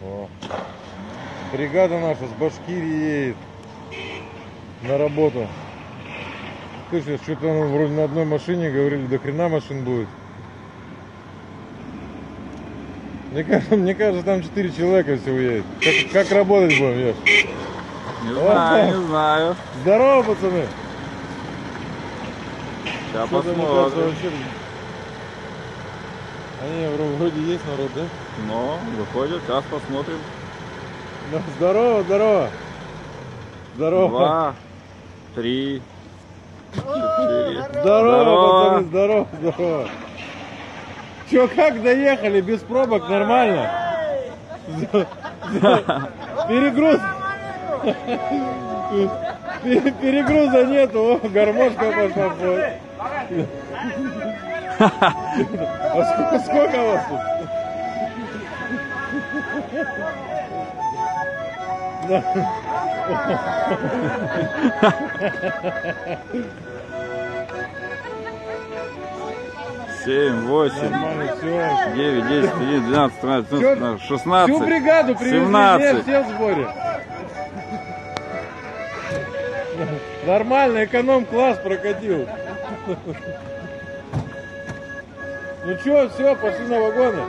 О. Бригада наша с Башкирии едет на работу. Слышишь, что-то вроде на одной машине говорили, до хрена машин будет. Мне кажется, там 4 человека всего едет. Как работать будем, Еш? Не знаю, не знаю. Здорово, пацаны. Сейчас посмотрим. Они вроде есть народ, да? Но выходит, сейчас посмотрим. Ну, здорово, здорово. Здорово. 2, 3, 4. Здорово, пацаны, здорово, здорово. Че, как доехали? Без пробок нормально? Перегруз. Перегруза нету, о, гармошка пошла в ход. А сколько вас тут? Да. 7, 8, 9, 10, 11, 12, 13, 14, 16, всю бригаду привезли, 17. все в сборе. Нормально, эконом-класс прокатил. Ну что, все, пошли на вагоны.